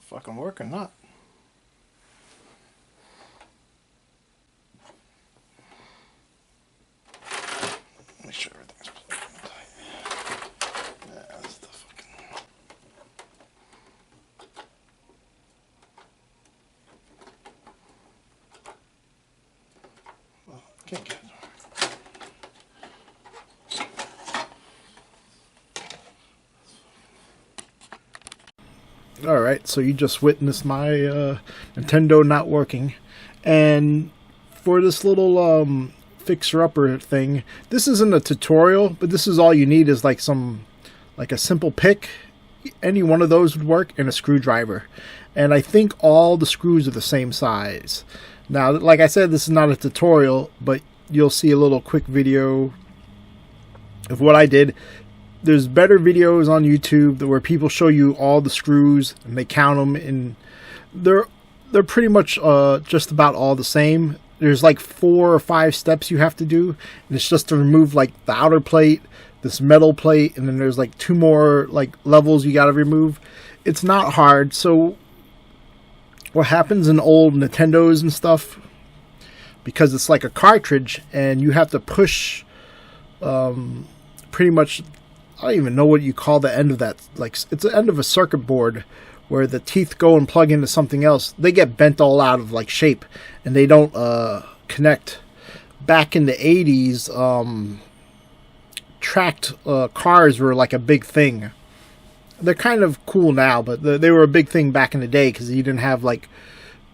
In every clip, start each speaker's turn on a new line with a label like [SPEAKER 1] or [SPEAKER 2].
[SPEAKER 1] fucking work or not. Make sure everything's plugged in tight. Yeah, that's the fucking. Well, can't get it. Alright, so you just witnessed my Nintendo not working. And for this little fixer-upper thing, this isn't a tutorial, but this is all you need is like a simple pick. Any one of those would work, and a screwdriver. And I think all the screws are the same size. Now, like I said, this is not a tutorial, but you'll see a little quick video of what I did. There's better videos on YouTube where people show you all the screws and they count them, and they're pretty much just about all the same. There's like 4 or 5 steps you have to do, and it's just to remove like the outer plate, this metal plate, and then there's like 2 more like levels you got to remove. It's not hard. So what happens in old Nintendos and stuff, because it's like a cartridge and you have to push pretty much, I don't even know what you call the end of that. Like, it's the end of a circuit board where the teeth go and plug into something else. They get bent all out of like shape, and they don't connect. Back in the 80s, tracked cars were like a big thing. They're kind of cool now, but they were a big thing back in the day because you didn't have like,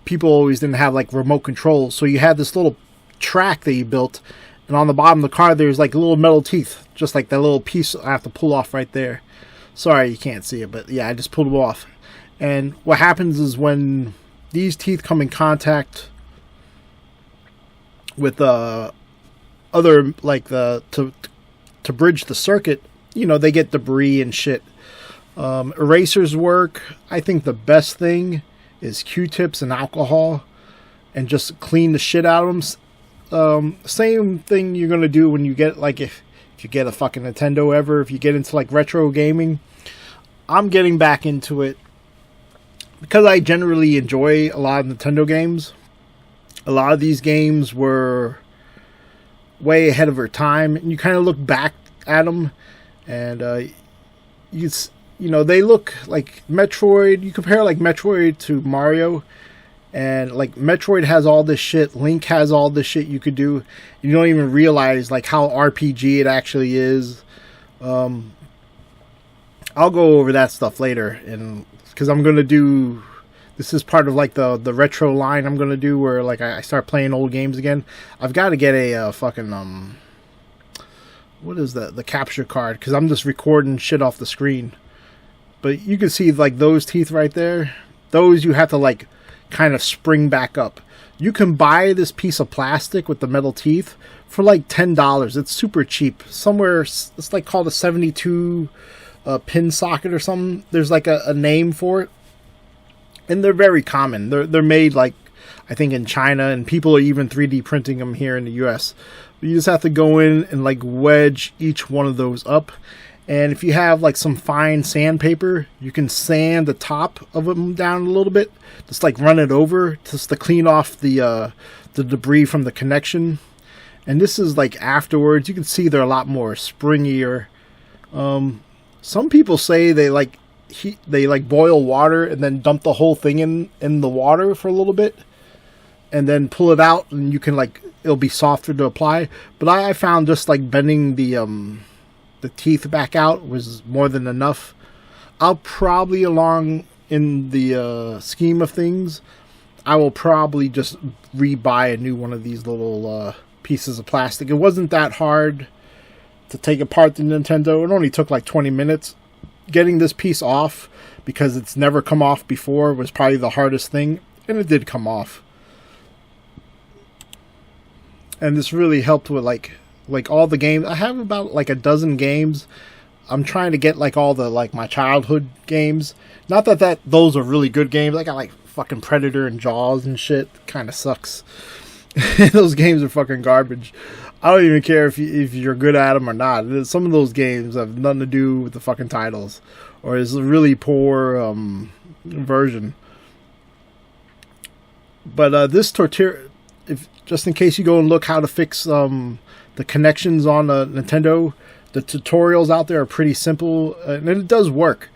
[SPEAKER 1] people always didn't have like remote controls. So you had this little track that you built, and on the bottom of the car there's like little metal teeth, just like that little piece I have to pull off right there. Sorry you can't see it, but yeah, I just pulled it off. And what happens is when these teeth come in contact with other, like to bridge the circuit, you know, they get debris and shit. Erasers work. I think the best thing is Q-tips and alcohol, and just clean the shit out of them. Same thing you're gonna do when you get, like, if you get a fucking Nintendo ever, if you get into like retro gaming. I'm getting back into it because I generally enjoy a lot of Nintendo games. A lot of these games were way ahead of their time, and you kind of look back at them, and you know, they look like Metroid. You compare like Metroid to Mario, and like Metroid has all this shit, Link has all this shit you could do, and you don't even realize like how RPG it actually is. I'll go over that stuff later, and because I'm gonna do, this is part of like the retro line I'm gonna do, where like I start playing old games again. I've got to get a fucking what is that, the capture card, because I'm just recording shit off the screen. But you can see like those teeth right there, those you have to like kind of spring back up. You can buy this piece of plastic with the metal teeth for like $10. It's super cheap. Somewhere it's like called a 72 pin socket or something. There's like a name for it, and they're very common. They're made like, I think, in China, and people are even 3D printing them here in the US. But you just have to go in and like wedge each one of those up. And if you have like some fine sandpaper, you can sand the top of them down a little bit. Just like run it over just to clean off the debris from the connection. And this is like afterwards. You can see they're a lot more springier. Some people say they like boil water and then dump the whole thing in the water for a little bit, and then pull it out, and you can like, it'll be softer to apply. But I found just like bending the teeth back out was more than enough. I'll probably, along in the scheme of things, I will probably just rebuy a new one of these little pieces of plastic. It wasn't that hard to take apart the Nintendo. It only took like 20 minutes. Getting this piece off, because it's never come off before, was probably the hardest thing, and it did come off. And this really helped with like all the games. I have about like a dozen games. I'm trying to get like all the like my childhood games. Not that those are really good games. I got like fucking Predator and Jaws and shit. Kind of sucks. Those games are fucking garbage. I don't even care if you're good at them or not. Some of those games have nothing to do with the fucking titles, or is really poor version. But this tortilla, if just in case you go and look how to fix the connections on the Nintendo, the tutorials out there are pretty simple, and it does work.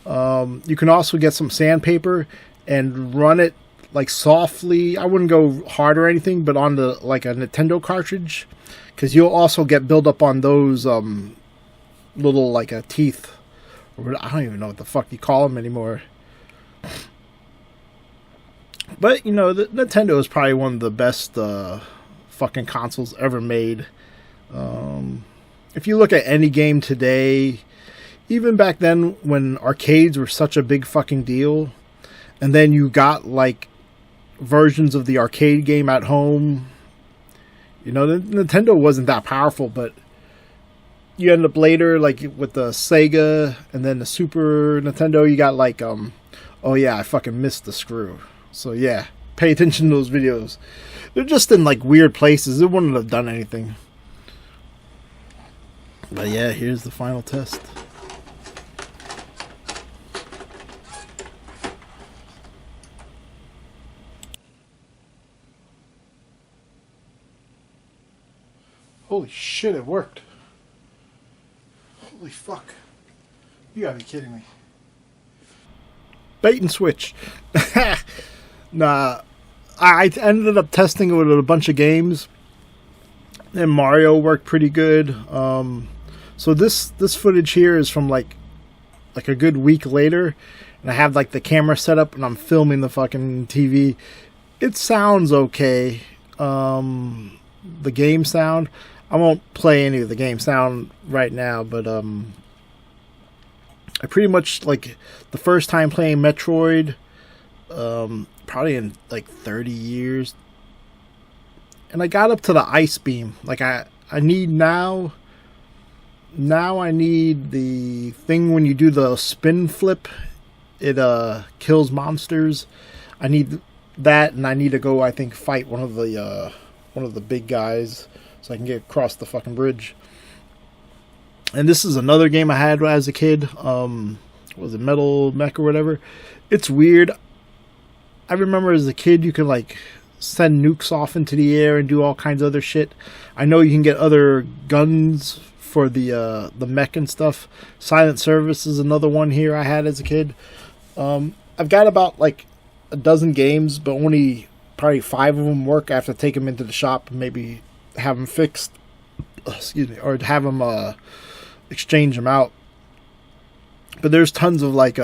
[SPEAKER 1] You can also get some sandpaper and run it like softly. I wouldn't go hard or anything, but on the like a Nintendo cartridge, because you'll also get buildup on those little like teeth. I don't even know what the fuck you call them anymore. But, you know, the Nintendo is probably one of the best fucking consoles ever made. If you look at any game today, even back then when arcades were such a big fucking deal, and then you got, like, versions of the arcade game at home, you know, the Nintendo wasn't that powerful, but you end up later, like, with the Sega and then the Super Nintendo, you got, like, oh yeah, I fucking missed the screw. So yeah, pay attention to those videos. They're just in like weird places. It wouldn't have done anything. But yeah, here's the final test. Holy shit, it worked. Holy fuck. You gotta be kidding me. Bait and switch. Nah, I ended up testing it with a bunch of games, and Mario worked pretty good. So this footage here is from like a good week later, and I have like the camera set up, and I'm filming the fucking TV. It sounds okay. The game sound, I won't play any of the game sound right now, but I pretty much like the first time playing Metroid. Probably in like 30 years, and I got up to the ice beam. Like I need now I need the thing when you do the spin flip, it kills monsters. I need that, and I need to go, I think, fight one of the big guys so I can get across the fucking bridge. And this is another game I had as a kid. Was it Metal Mech or whatever? It's weird. I remember as a kid you could like send nukes off into the air and do all kinds of other shit. I know you can get other guns for the mech and stuff. Silent Service is another one here I had as a kid. I've got about like a dozen games, but only probably 5 of them work. I have to take them into the shop and maybe have them fixed. Excuse me, or have them exchange them out. But there's tons of like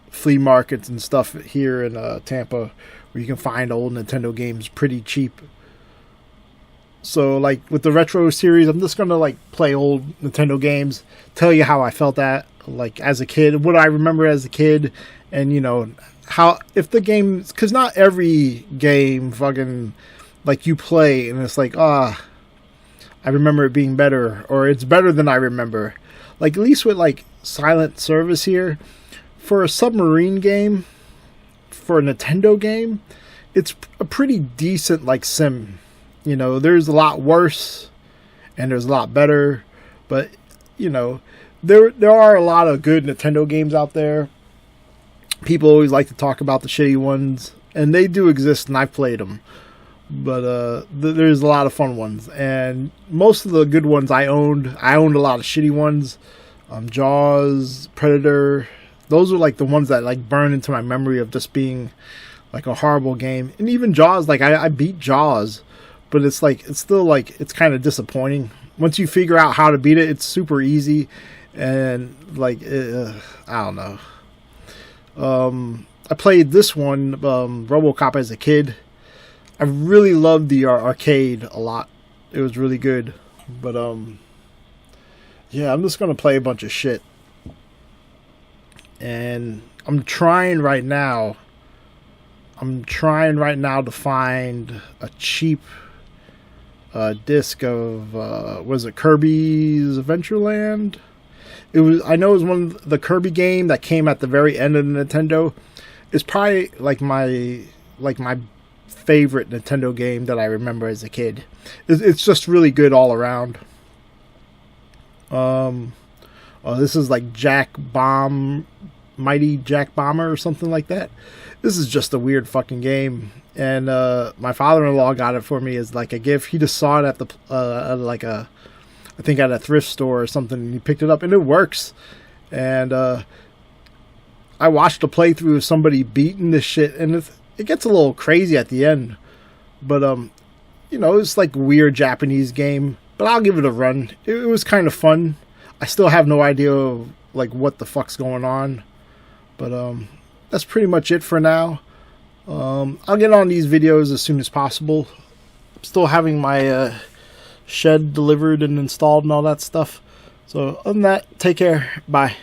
[SPEAKER 1] flea markets and stuff here in Tampa where you can find old Nintendo games pretty cheap. So like with the retro series, I'm just gonna like play old Nintendo games, tell you how I felt at like as a kid, what I remember as a kid, and you know how if the game, because not every game fucking like you play and it's like I remember it being better, or it's better than I remember. Like at least with like Silent Service here, for a submarine game, for a Nintendo game, it's a pretty decent like sim. You know, there's a lot worse and there's a lot better, but you know, there are a lot of good Nintendo games out there. People always like to talk about the shitty ones, and they do exist, and I've played them. But there's a lot of fun ones, and most of the good ones I owned. I owned a lot of shitty ones. Jaws, Predator. Those are like the ones that like burn into my memory of just being like a horrible game. And even Jaws, like I beat Jaws, but it's like it's still like it's kind of disappointing. Once you figure out how to beat it, it's super easy, and like I don't know. I played this one, RoboCop, as a kid. I really loved the arcade a lot. It was really good, but yeah, I'm just gonna play a bunch of shit. And I'm trying right now to find a cheap disc of was it Kirby's Adventureland? I know it was one of the Kirby game that came at the very end of the Nintendo. It's probably like my favorite Nintendo game that I remember as a kid. It's just really good all around. This is like Jack Bomb Mighty Jack Bomber or something like that. This is just a weird fucking game. And my father-in-law got it for me as like a gift. He just saw it at the I think at a thrift store or something, and he picked it up, and it works. And I watched a playthrough of somebody beating this shit, and it gets a little crazy at the end. But it's like a weird Japanese game. But I'll give it a run. It was kind of fun. I still have no idea like what the fuck's going on. But that's pretty much it for now. I'll get on these videos as soon as possible. I'm still having my shed delivered and installed and all that stuff. So other than that, take care. Bye.